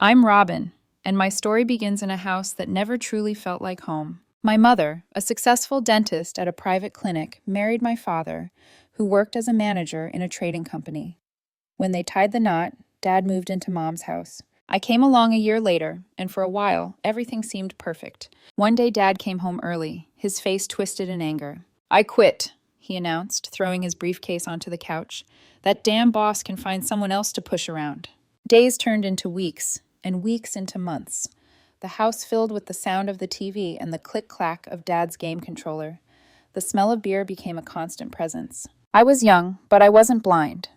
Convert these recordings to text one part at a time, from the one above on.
I'm Robin, and my story begins in a house that never truly felt like home. My mother, a successful dentist at a private clinic, married my father, who worked as a manager in a trading company. When they tied the knot, Dad moved into Mom's house. I came along a year later, and for a while, everything seemed perfect. One day, Dad came home early, his face twisted in anger. "I quit," he announced, throwing his briefcase onto the couch. "That damn boss can find someone else to push around." Days turned into weeks, and weeks into months. The house filled with the sound of the TV and the click-clack of Dad's game controller. The smell of beer became a constant presence. I was young, but I wasn't blind.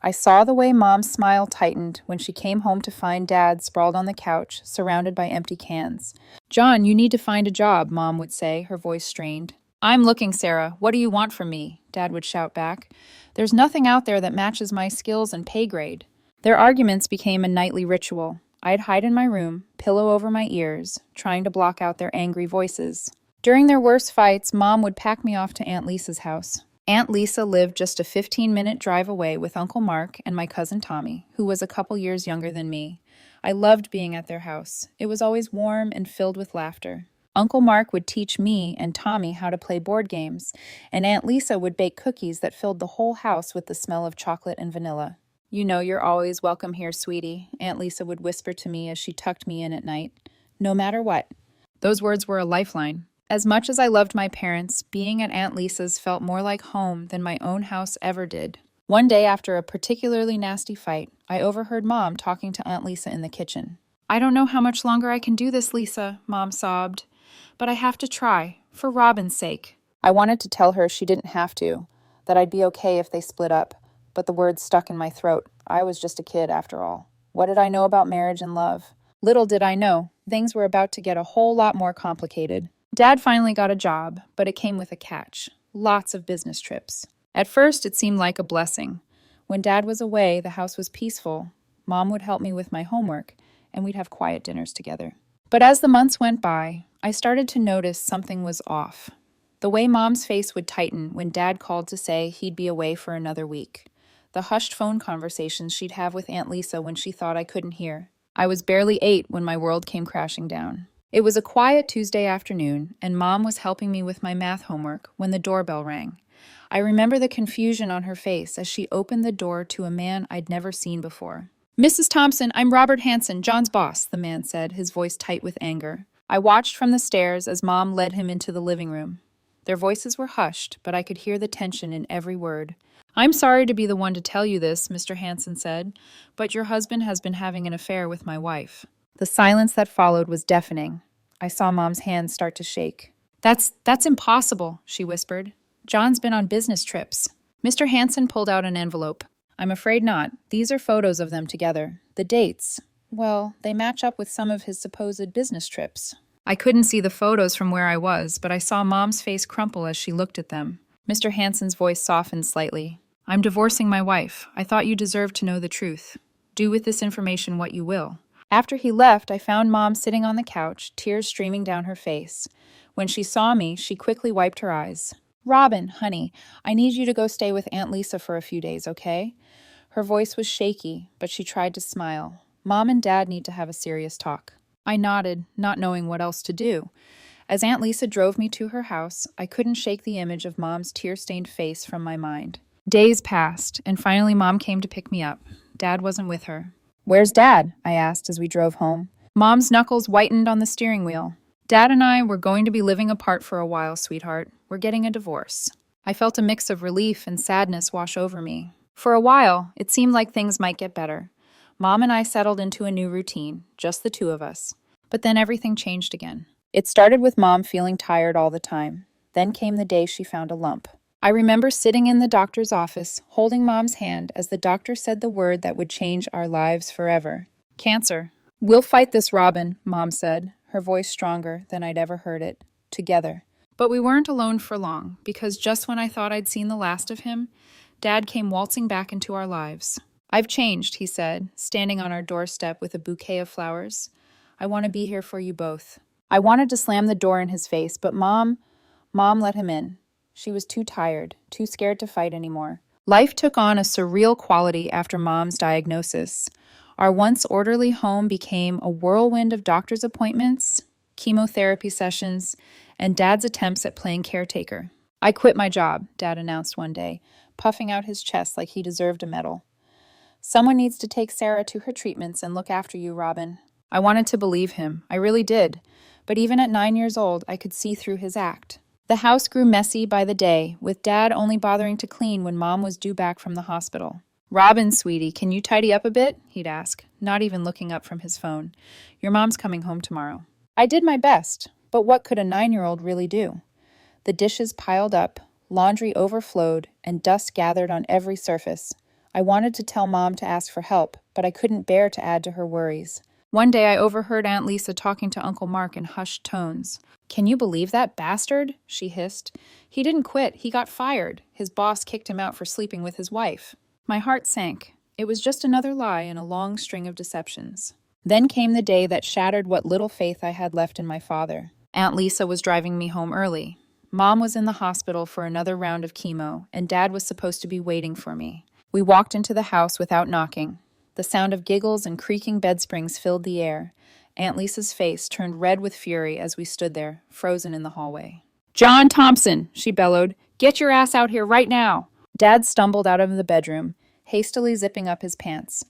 I saw the way Mom's smile tightened when she came home to find Dad sprawled on the couch, surrounded by empty cans. "John, you need to find a job," Mom would say, her voice strained. "I'm looking, Sarah. What do you want from me?" Dad would shout back. "There's nothing out there that matches my skills and pay grade." Their arguments became a nightly ritual. I'd hide in my room, pillow over my ears, trying to block out their angry voices. During their worst fights, Mom would pack me off to Aunt Lisa's house. Aunt Lisa lived just a 15-minute drive away with Uncle Mark and my cousin Tommy, who was a couple years younger than me. I loved being at their house. It was always warm and filled with laughter. Uncle Mark would teach me and Tommy how to play board games, and Aunt Lisa would bake cookies that filled the whole house with the smell of chocolate and vanilla. "You know you're always welcome here, sweetie," Aunt Lisa would whisper to me as she tucked me in at night. "No matter what." Those words were a lifeline. As much as I loved my parents, being at Aunt Lisa's felt more like home than my own house ever did. One day after a particularly nasty fight, I overheard Mom talking to Aunt Lisa in the kitchen. "I don't know how much longer I can do this, Lisa," Mom sobbed. "But I have to try, for Robin's sake." I wanted to tell her she didn't have to, that I'd be okay if they split up. But the words stuck in my throat. I was just a kid, after all. What did I know about marriage and love? Little did I know, things were about to get a whole lot more complicated. Dad finally got a job, but it came with a catch. Lots of business trips. At first, it seemed like a blessing. When Dad was away, the house was peaceful. Mom would help me with my homework, and we'd have quiet dinners together. But as the months went by, I started to notice something was off. The way Mom's face would tighten when Dad called to say he'd be away for another week. The hushed phone conversations she'd have with Aunt Lisa when she thought I couldn't hear. I was barely 8 when my world came crashing down. It was a quiet Tuesday afternoon, and Mom was helping me with my math homework when the doorbell rang. I remember the confusion on her face as she opened the door to a man I'd never seen before. "Mrs. Thompson, I'm Robert Hanson, John's boss," the man said, his voice tight with anger. I watched from the stairs as Mom led him into the living room. Their voices were hushed, but I could hear the tension in every word. "I'm sorry to be the one to tell you this," Mr. Hanson said, "but your husband has been having an affair with my wife." The silence that followed was deafening. I saw Mom's hands start to shake. That's impossible," she whispered. "John's been on business trips." Mr. Hanson pulled out an envelope. "I'm afraid not. These are photos of them together. The dates, well, they match up with some of his supposed business trips." I couldn't see the photos from where I was, but I saw Mom's face crumple as she looked at them. Mr. Hanson's voice softened slightly. "I'm divorcing my wife. I thought you deserved to know the truth. Do with this information what you will." After he left, I found Mom sitting on the couch, tears streaming down her face. When she saw me, she quickly wiped her eyes. "Robin, honey, I need you to go stay with Aunt Lisa for a few days, okay?" Her voice was shaky, but she tried to smile. "Mom and Dad need to have a serious talk." I nodded, not knowing what else to do. As Aunt Lisa drove me to her house, I couldn't shake the image of Mom's tear-stained face from my mind. Days passed, and finally Mom came to pick me up. Dad wasn't with her. "Where's Dad?" I asked as we drove home. Mom's knuckles whitened on the steering wheel. "Dad and I were going to be living apart for a while, sweetheart. We're getting a divorce." I felt a mix of relief and sadness wash over me. For a while, it seemed like things might get better. Mom and I settled into a new routine, just the two of us. But then everything changed again. It started with Mom feeling tired all the time. Then came the day she found a lump. I remember sitting in the doctor's office, holding Mom's hand as the doctor said the word that would change our lives forever. "Cancer." "We'll fight this, Robin," Mom said, her voice stronger than I'd ever heard it. "Together." But we weren't alone for long, because just when I thought I'd seen the last of him, Dad came waltzing back into our lives. "I've changed," he said, standing on our doorstep with a bouquet of flowers. "I want to be here for you both." I wanted to slam the door in his face, but Mom let him in. She was too tired, too scared to fight anymore. Life took on a surreal quality after Mom's diagnosis. Our once orderly home became a whirlwind of doctor's appointments, chemotherapy sessions, and Dad's attempts at playing caretaker. I quit my job, Dad announced one day, puffing out his chest like he deserved a medal. Someone needs to take Sarah to her treatments and look after you, Robin. I wanted to believe him. I really did. But even at 9 years old, I could see through his act. The house grew messy by the day, with Dad only bothering to clean when Mom was due back from the hospital. Robin, sweetie, can you tidy up a bit? He'd ask, not even looking up from his phone. Your mom's coming home tomorrow. I did my best, but what could a 9-year-old really do? The dishes piled up, laundry overflowed, and dust gathered on every surface. I wanted to tell Mom to ask for help, but I couldn't bear to add to her worries. One day I overheard Aunt Lisa talking to Uncle Mark in hushed tones. Can you believe that bastard? She hissed. He didn't quit, he got fired. His boss kicked him out for sleeping with his wife. My heart sank. It was just another lie in a long string of deceptions. Then came the day that shattered what little faith I had left in my father. Aunt Lisa was driving me home early. Mom was in the hospital for another round of chemo, and Dad was supposed to be waiting for me. We walked into the house without knocking. The sound of giggles and creaking bed springs filled the air. Aunt Lisa's face turned red with fury as we stood there, frozen in the hallway. John Thompson, she bellowed. Get your ass out here right now. Dad stumbled out of the bedroom, hastily zipping up his pants.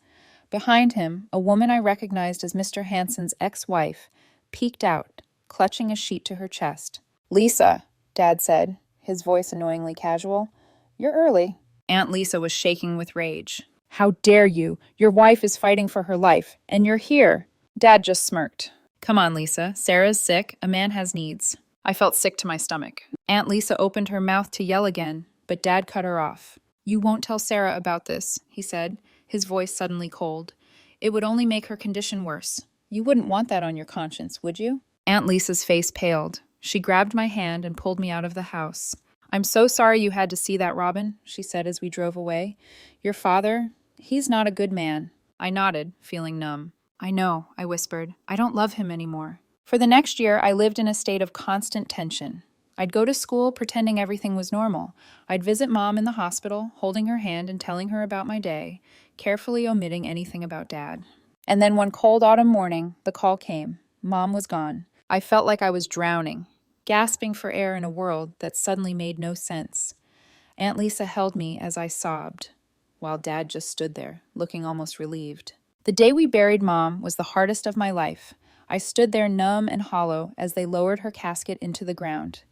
Behind him, a woman I recognized as Mr. Hansen's ex-wife peeked out, clutching a sheet to her chest. Lisa, Dad said, his voice annoyingly casual. You're early. Aunt Lisa was shaking with rage. How dare you? Your wife is fighting for her life, and you're here. Dad just smirked. Come on, Lisa. Sarah's sick. A man has needs. I felt sick to my stomach. Aunt Lisa opened her mouth to yell again, but Dad cut her off. You won't tell Sarah about this, he said, his voice suddenly cold. It would only make her condition worse. You wouldn't want that on your conscience, would you? Aunt Lisa's face paled. She grabbed my hand and pulled me out of the house. I'm so sorry you had to see that, Robin, she said as we drove away. Your father, he's not a good man. I nodded, feeling numb. I know, I whispered. I don't love him anymore. For the next year, I lived in a state of constant tension. I'd go to school pretending everything was normal. I'd visit Mom in the hospital, holding her hand and telling her about my day, carefully omitting anything about Dad. And then one cold autumn morning, the call came. Mom was gone. I felt like I was drowning, gasping for air in a world that suddenly made no sense. Aunt Lisa held me as I sobbed, while Dad just stood there, looking almost relieved. The day we buried Mom was the hardest of my life. I stood there numb and hollow as they lowered her casket into the ground.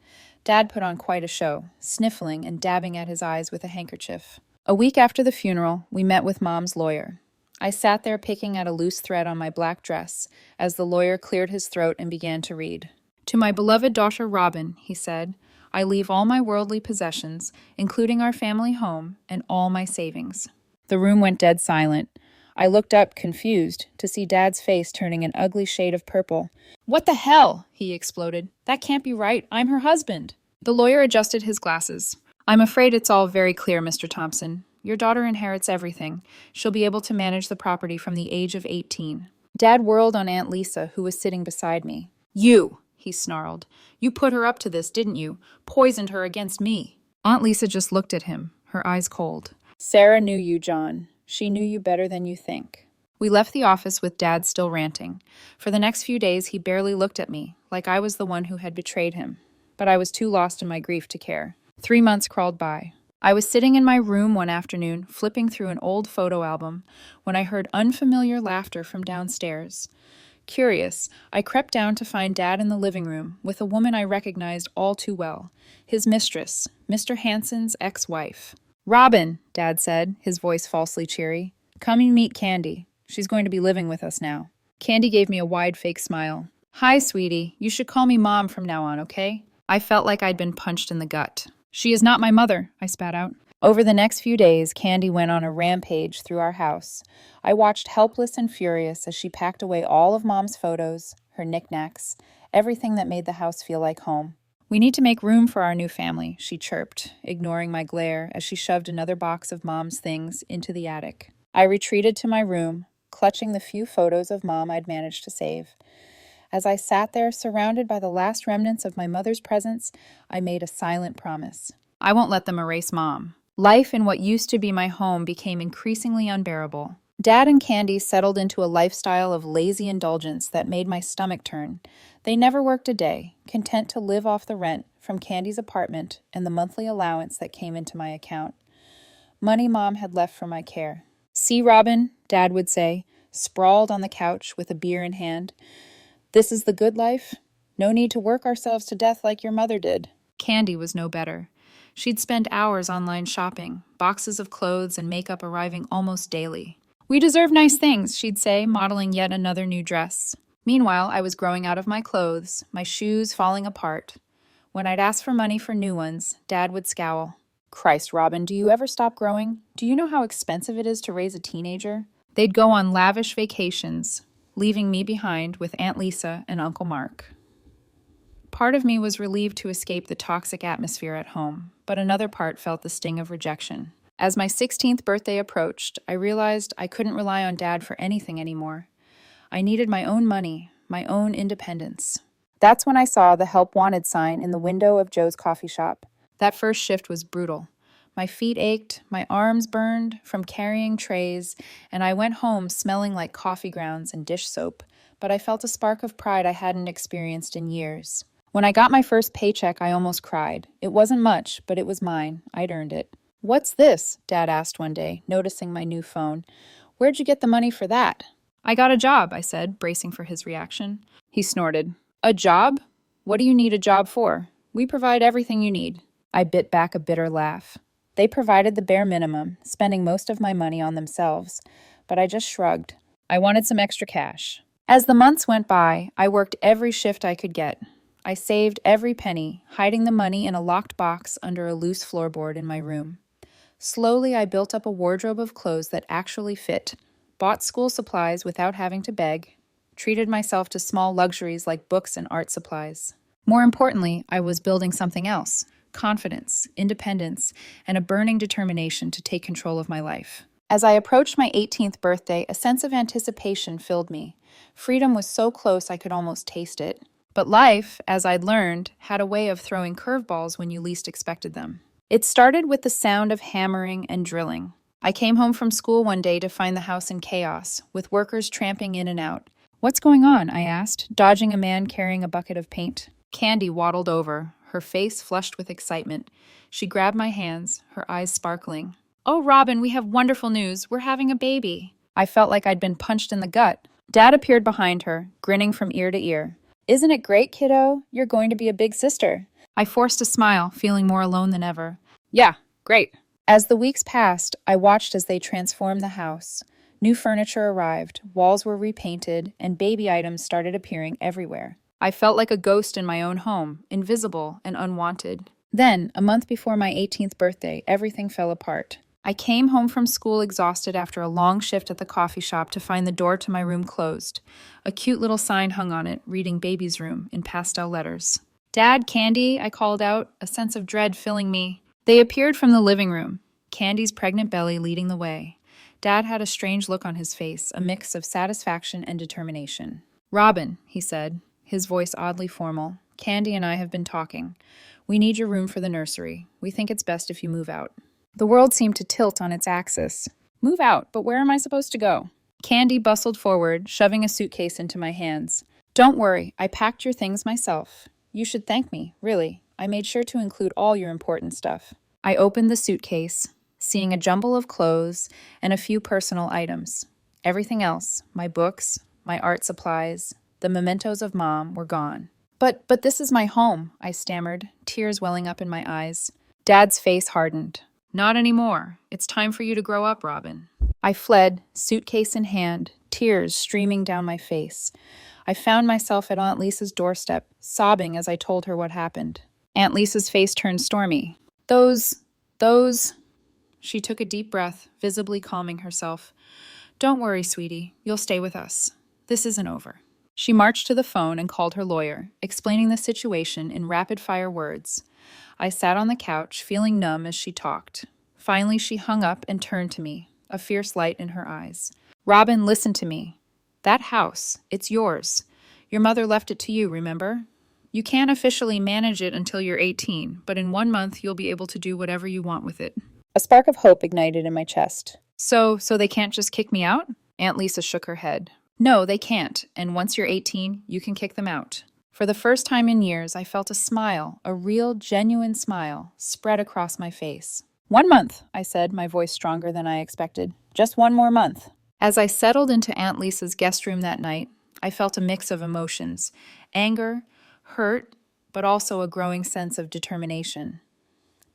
Dad put on quite a show, sniffling and dabbing at his eyes with a handkerchief. A week after the funeral, we met with Mom's lawyer. I sat there picking at a loose thread on my black dress as the lawyer cleared his throat and began to read. To my beloved daughter Robin, he said, I leave all my worldly possessions, including our family home, and all my savings. The room went dead silent. I looked up, confused, to see Dad's face turning an ugly shade of purple. What the hell? He exploded. That can't be right. I'm her husband. The lawyer adjusted his glasses. I'm afraid it's all very clear, Mr. Thompson. Your daughter inherits everything. She'll be able to manage the property from the age of 18. Dad whirled on Aunt Lisa, who was sitting beside me. You, he snarled. You put her up to this, didn't you? Poisoned her against me. Aunt Lisa just looked at him, her eyes cold. Sarah knew you, John. She knew you better than you think. We left the office with Dad still ranting. For the next few days, he barely looked at me, like I was the one who had betrayed him. But I was too lost in my grief to care. 3 months crawled by. I was sitting in my room one afternoon, flipping through an old photo album, when I heard unfamiliar laughter from downstairs. Curious, I crept down to find Dad in the living room with a woman I recognized all too well, his mistress, Mr. Hansen's ex-wife. Robin, Dad said, his voice falsely cheery. Come and meet Candy. She's going to be living with us now. Candy gave me a wide fake smile. Hi, sweetie. You should call me Mom from now on, okay? I felt like I'd been punched in the gut. She is not my mother, I spat out. Over the next few days, Candy went on a rampage through our house. I watched helpless and furious as she packed away all of Mom's photos, her knickknacks, everything that made the house feel like home. We need to make room for our new family, she chirped, ignoring my glare as she shoved another box of Mom's things into the attic. I retreated to my room, clutching the few photos of Mom I'd managed to save. As I sat there, surrounded by the last remnants of my mother's presence, I made a silent promise. I won't let them erase Mom. Life in what used to be my home became increasingly unbearable. Dad and Candy settled into a lifestyle of lazy indulgence that made my stomach turn. They never worked a day, content to live off the rent from Candy's apartment and the monthly allowance that came into my account. Money Mom had left for my care. "See, Robin," Dad would say, sprawled on the couch with a beer in hand. "This is the good life. No need to work ourselves to death like your mother did." Candy was no better. She'd spend hours online shopping, boxes of clothes and makeup arriving almost daily. "We deserve nice things," she'd say, modeling yet another new dress. Meanwhile, I was growing out of my clothes, my shoes falling apart. When I'd ask for money for new ones, Dad would scowl. "Christ, Robin, do you ever stop growing? Do you know how expensive it is to raise a teenager?" They'd go on lavish vacations, leaving me behind with Aunt Lisa and Uncle Mark. Part of me was relieved to escape the toxic atmosphere at home, but another part felt the sting of rejection. As my 16th birthday approached, I realized I couldn't rely on Dad for anything anymore. I needed my own money, my own independence. That's when I saw the Help Wanted sign in the window of Joe's coffee shop. That first shift was brutal. My feet ached, my arms burned from carrying trays, and I went home smelling like coffee grounds and dish soap, but I felt a spark of pride I hadn't experienced in years. When I got my first paycheck, I almost cried. It wasn't much, but it was mine. I'd earned it. "What's this?" Dad asked one day, noticing my new phone. "Where'd you get the money for that?" "I got a job," I said, bracing for his reaction. He snorted. "A job? What do you need a job for? We provide everything you need." I bit back a bitter laugh. They provided the bare minimum, spending most of my money on themselves, but I just shrugged. I wanted some extra cash. As the months went by, I worked every shift I could get. I saved every penny, hiding the money in a locked box under a loose floorboard in my room. Slowly, I built up a wardrobe of clothes that actually fit, bought school supplies without having to beg, treated myself to small luxuries like books and art supplies. More importantly, I was building something else: confidence, independence, and a burning determination to take control of my life. As I approached my 18th birthday, a sense of anticipation filled me. Freedom was so close I could almost taste it. But life, as I'd learned, had a way of throwing curveballs when you least expected them. It started with the sound of hammering and drilling. I came home from school one day to find the house in chaos, with workers tramping in and out. "What's going on?" I asked, dodging a man carrying a bucket of paint. Candy waddled over, her face flushed with excitement. She grabbed my hands, her eyes sparkling. "Oh, Robin, we have wonderful news. We're having a baby." I felt like I'd been punched in the gut. Dad appeared behind her, grinning from ear to ear. "Isn't it great, kiddo? You're going to be a big sister." I forced a smile, feeling more alone than ever. "Yeah, great." As the weeks passed, I watched as they transformed the house. New furniture arrived, walls were repainted, and baby items started appearing everywhere. I felt like a ghost in my own home, invisible and unwanted. Then, a month before my 18th birthday, everything fell apart. I came home from school exhausted after a long shift at the coffee shop to find the door to my room closed. A cute little sign hung on it, reading "Baby's Room" in pastel letters. "Dad, Candy," I called out, a sense of dread filling me. They appeared from the living room, Candy's pregnant belly leading the way. Dad had a strange look on his face, a mix of satisfaction and determination. "Robin," he said, his voice oddly formal, "Candy and I have been talking. We need your room for the nursery. We think it's best if you move out." The world seemed to tilt on its axis. "Move out, but where am I supposed to go?" Candy bustled forward, shoving a suitcase into my hands. "Don't worry, I packed your things myself. You should thank me, really. I made sure to include all your important stuff." I opened the suitcase, seeing a jumble of clothes and a few personal items. Everything else, my books, my art supplies, the mementos of Mom, were gone. But this is my home," I stammered, tears welling up in my eyes. Dad's face hardened. "Not anymore. It's time for you to grow up, Robin." I fled, suitcase in hand, tears streaming down my face. I found myself at Aunt Lisa's doorstep, sobbing as I told her what happened. Aunt Lisa's face turned stormy. Those... She took a deep breath, visibly calming herself. "Don't worry, sweetie. You'll stay with us. This isn't over." She marched to the phone and called her lawyer, explaining the situation in rapid-fire words. I sat on the couch, feeling numb as she talked. Finally, she hung up and turned to me, a fierce light in her eyes. "Robin, listen to me. That house, it's yours. Your mother left it to you, remember? You can't officially manage it until you're 18, but in 1 month you'll be able to do whatever you want with it." A spark of hope ignited in my chest. So they can't just kick me out? Aunt Lisa shook her head. No, they can't, and once you're 18, you can kick them out. For the first time in years, I felt a smile, a real, genuine smile, spread across my face. 1 month, I said, my voice stronger than I expected. Just one more month. As I settled into Aunt Lisa's guest room that night, I felt a mix of emotions: anger, hurt, but also a growing sense of determination.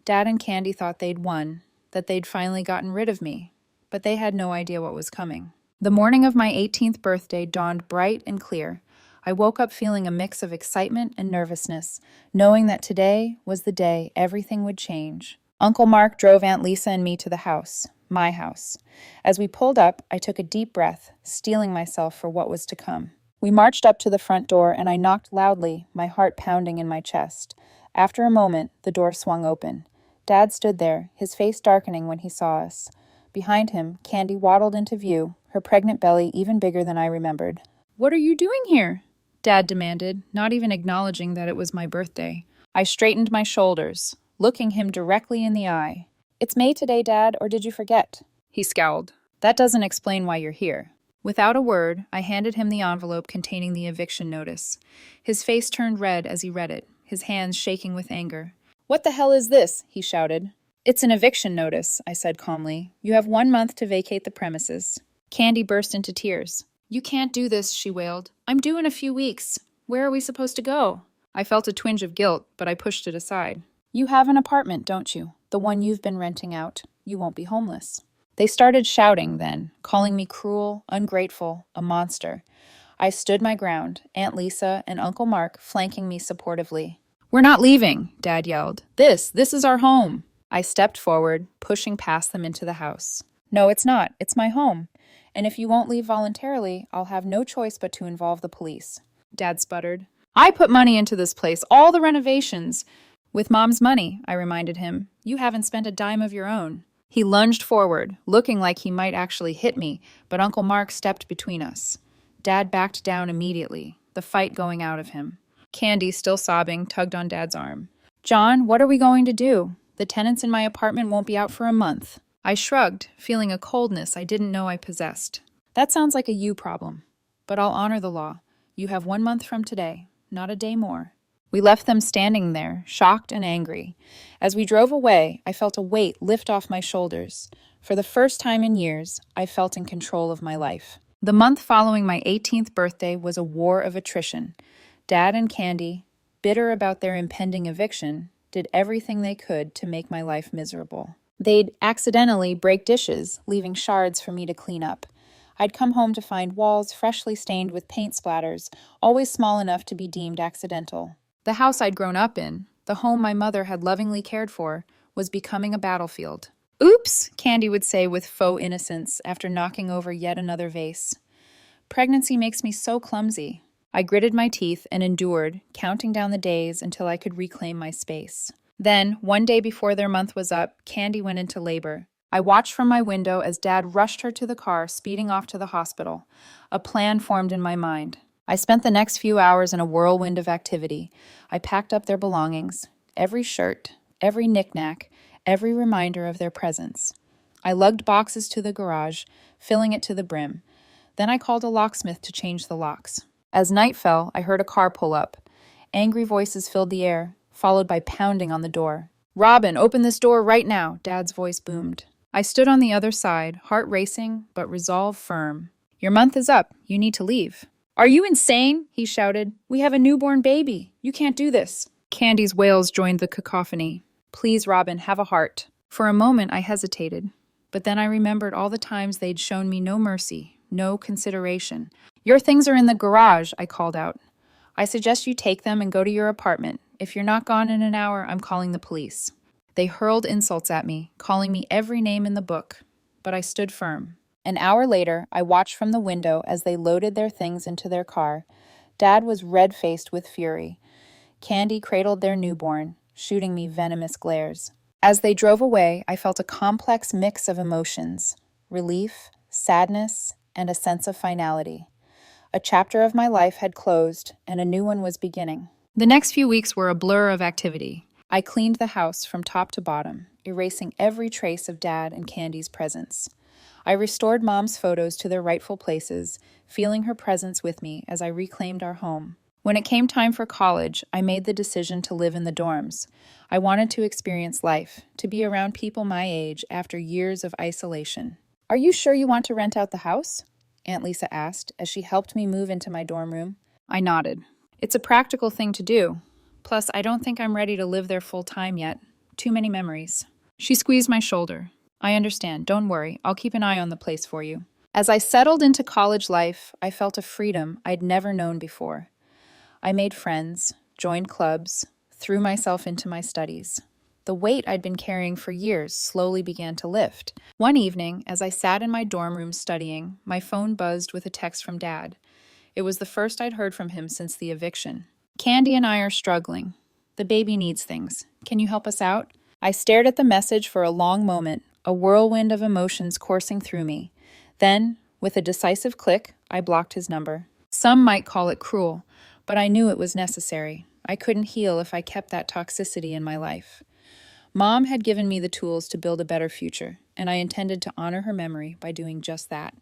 Dad and Candy thought they'd won, that they'd finally gotten rid of me, but they had no idea what was coming. The morning of my 18th birthday dawned bright and clear. I woke up feeling a mix of excitement and nervousness, knowing that today was the day everything would change. Uncle Mark drove Aunt Lisa and me to the house, my house. As we pulled up, I took a deep breath, steeling myself for what was to come. We marched up to the front door, and I knocked loudly, my heart pounding in my chest. After a moment, the door swung open. Dad stood there, his face darkening when he saw us. Behind him, Candy waddled into view, her pregnant belly even bigger than I remembered. "What are you doing here?" Dad demanded, not even acknowledging that it was my birthday. I straightened my shoulders, looking him directly in the eye. "It's May today, Dad, or did you forget?" He scowled. "That doesn't explain why you're here." Without a word, I handed him the envelope containing the eviction notice. His face turned red as he read it, his hands shaking with anger. "What the hell is this?" he shouted. "It's an eviction notice," I said calmly. "You have 1 month to vacate the premises." Candy burst into tears. "You can't do this," she wailed. "I'm due in a few weeks. Where are we supposed to go?" I felt a twinge of guilt, but I pushed it aside. "You have an apartment, don't you? The one you've been renting out. You won't be homeless." They started shouting then, calling me cruel, ungrateful, a monster. I stood my ground, Aunt Lisa and Uncle Mark flanking me supportively. "We're not leaving," Dad yelled. This is our home." I stepped forward, pushing past them into the house. "No, it's not. It's my home. And if you won't leave voluntarily, I'll have no choice but to involve the police." Dad sputtered. "I put money into this place, all the renovations." "With Mom's money," I reminded him. "You haven't spent a dime of your own." He lunged forward, looking like he might actually hit me, but Uncle Mark stepped between us. Dad backed down immediately, the fight going out of him. Candy, still sobbing, tugged on Dad's arm. "John, what are we going to do? The tenants in my apartment won't be out for a month." I shrugged, feeling a coldness I didn't know I possessed. "That sounds like a you problem. But I'll honor the law. You have 1 month from today, not a day more." We left them standing there, shocked and angry. As we drove away, I felt a weight lift off my shoulders. For the first time in years, I felt in control of my life. The month following my 18th birthday was a war of attrition. Dad and Candy, bitter about their impending eviction, did everything they could to make my life miserable. They'd accidentally break dishes, leaving shards for me to clean up. I'd come home to find walls freshly stained with paint splatters, always small enough to be deemed accidental. The house I'd grown up in, the home my mother had lovingly cared for, was becoming a battlefield. "Oops," Candy would say with faux innocence after knocking over yet another vase. "Pregnancy makes me so clumsy." I gritted my teeth and endured, counting down the days until I could reclaim my space. Then, one day before their month was up, Candy went into labor. I watched from my window as Dad rushed her to the car, speeding off to the hospital. A plan formed in my mind. I spent the next few hours in a whirlwind of activity. I packed up their belongings, every shirt, every knick-knack, every reminder of their presence. I lugged boxes to the garage, filling it to the brim. Then I called a locksmith to change the locks. As night fell, I heard a car pull up. Angry voices filled the air, followed by pounding on the door. "Robin, open this door right now," Dad's voice boomed. I stood on the other side, heart racing, but resolve firm. "Your month is up. You need to leave." "Are you insane?" he shouted. "We have a newborn baby. You can't do this." Candy's wails joined the cacophony. "Please, Robin, have a heart." For a moment, I hesitated. But then I remembered all the times they'd shown me no mercy, no consideration. "Your things are in the garage," I called out. "I suggest you take them and go to your apartment. If you're not gone in an hour, I'm calling the police." They hurled insults at me, calling me every name in the book. But I stood firm. An hour later, I watched from the window as they loaded their things into their car. Dad was red-faced with fury. Candy cradled their newborn, shooting me venomous glares. As they drove away, I felt a complex mix of emotions: relief, sadness, and a sense of finality. A chapter of my life had closed, and a new one was beginning. The next few weeks were a blur of activity. I cleaned the house from top to bottom, erasing every trace of Dad and Candy's presence. I restored Mom's photos to their rightful places, feeling her presence with me as I reclaimed our home. When it came time for college, I made the decision to live in the dorms. I wanted to experience life, to be around people my age after years of isolation. "Are you sure you want to rent out the house?" Aunt Lisa asked as she helped me move into my dorm room. I nodded. "It's a practical thing to do. Plus, I don't think I'm ready to live there full time yet. Too many memories." She squeezed my shoulder. "I understand. Don't worry. I'll keep an eye on the place for you." As I settled into college life, I felt a freedom I'd never known before. I made friends, joined clubs, threw myself into my studies. The weight I'd been carrying for years slowly began to lift. One evening, as I sat in my dorm room studying, my phone buzzed with a text from Dad. It was the first I'd heard from him since the eviction. "Candy and I are struggling. The baby needs things. Can you help us out?" I stared at the message for a long moment, a whirlwind of emotions coursing through me. Then, with a decisive click, I blocked his number. Some might call it cruel, but I knew it was necessary. I couldn't heal if I kept that toxicity in my life. Mom had given me the tools to build a better future, and I intended to honor her memory by doing just that.